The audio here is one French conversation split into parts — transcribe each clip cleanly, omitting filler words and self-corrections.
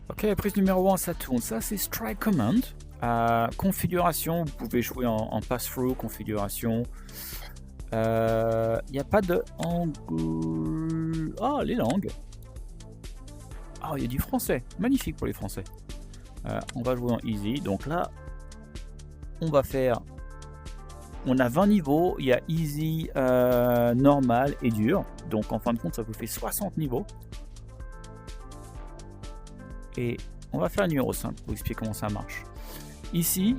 Ok, prise numéro 1, ça tourne. Ça, c'est Strike Command. Configuration, vous pouvez jouer en pass-through, configuration. Il n'y a pas de angle. Ah, les langues. Ah, il y a du français. Magnifique pour les français. On va jouer en easy. Donc là, on va faire. On a 20 niveaux. Il y a easy, normal et dur. Donc en fin de compte, ça vous fait 60 niveaux. Et on va faire le numéro 5 pour expliquer comment ça marche. Ici,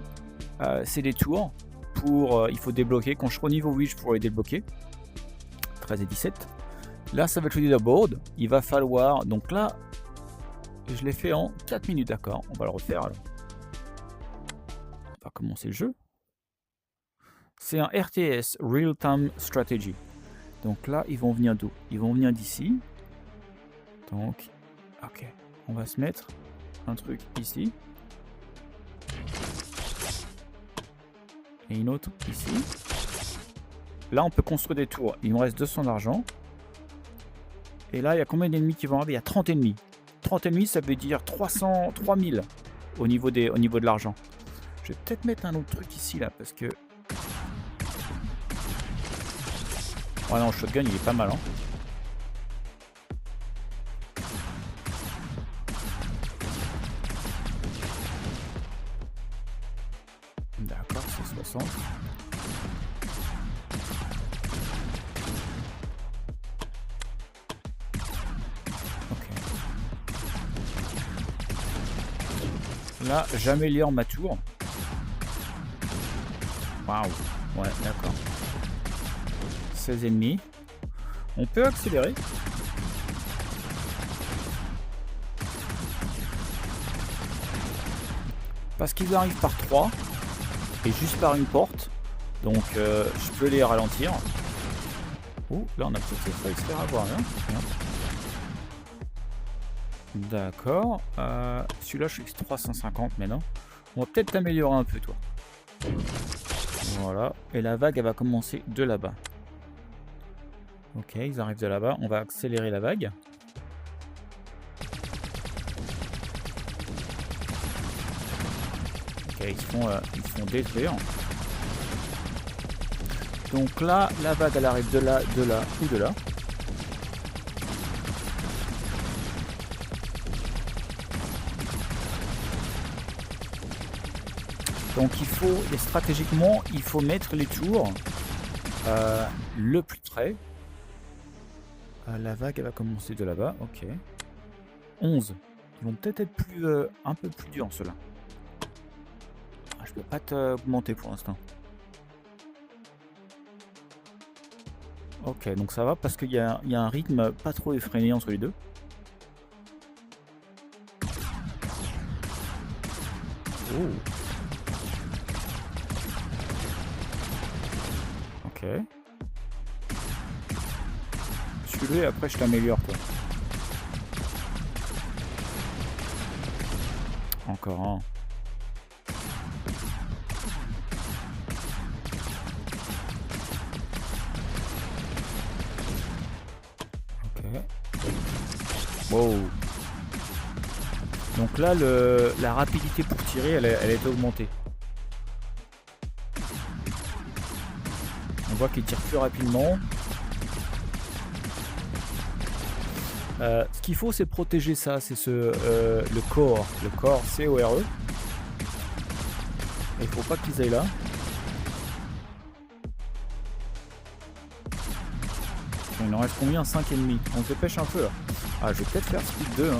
c'est des tours. Il faut débloquer. Quand je serai au niveau 8, je pourrai les débloquer. 13 et 17. Là, ça va être le leaderboard. Il va falloir. Donc là, je l'ai fait en 4 minutes, d'accord. On va le refaire alors. On va commencer le jeu. C'est un RTS, Real Time Strategy. Donc là, ils vont venir d'où? Ils vont venir d'ici. Donc, ok. On va se mettre un truc ici. Et une autre ici. Là, on peut construire des tours. Il me reste 200 d'argent. Et là, il y a combien d'ennemis qui vont arriver? Il y a 30 ennemis. 30 ennemis, ça veut dire 3000 au niveau de l'argent. Je vais peut-être mettre un autre truc ici, là, parce que... Oh non, le shotgun, il est pas mal, hein. D'accord, 160. Ok. Là, j'améliore ma tour. Waouh. Ouais, d'accord. 16 ennemis. On peut accélérer. Parce qu'ils arrivent par 3 et juste par une porte. Donc je peux les ralentir. Ouh, là on a peut-être failli se faire avoir. Hein. D'accord. Celui-là je suis 350 maintenant. On va peut-être t'améliorer un peu toi. Voilà. Et la vague elle va commencer de là-bas. Ok, ils arrivent de là-bas. On va accélérer la vague. Ok, ils se font détruire. Donc là, la vague elle arrive de là ou de là. Donc stratégiquement, il faut mettre les tours le plus près. La vague elle va commencer de là-bas, ok. 11. Ils vont peut-être être un peu plus durs ceux-là. Je peux pas t'augmenter pour l'instant. Ok, donc ça va parce qu'il y a un rythme pas trop effréné entre les deux. Oh. Ok. Suis-le et après je t'améliore toi. Encore un. Wow. Donc là, la rapidité pour tirer, elle est augmentée. On voit qu'il tire plus rapidement. Ce qu'il faut, c'est protéger ça. C'est le core. Le core, C-O-R-E. Il faut pas qu'ils aillent là. Il en reste combien? 5 ennemis. On se dépêche un peu là. Ah, je vais peut-être faire speed 2. Hein.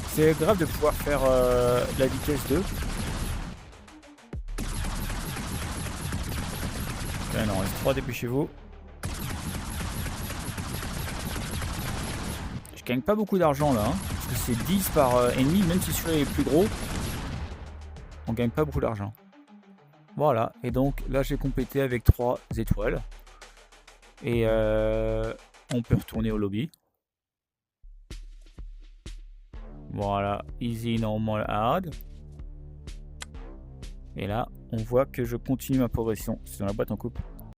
C'est grave de pouvoir faire la vitesse 2. Ok, il en reste 3, dépêchez-vous. Je gagne pas beaucoup d'argent là. Hein, parce que c'est 10 par ennemi, même si celui-là est plus gros. On gagne pas beaucoup d'argent. Voilà, et donc là j'ai complété avec 3 étoiles. Et on peut retourner au lobby. Voilà, easy, normal, hard. Et là, on voit que je continue ma progression. C'est dans la boîte en coupe.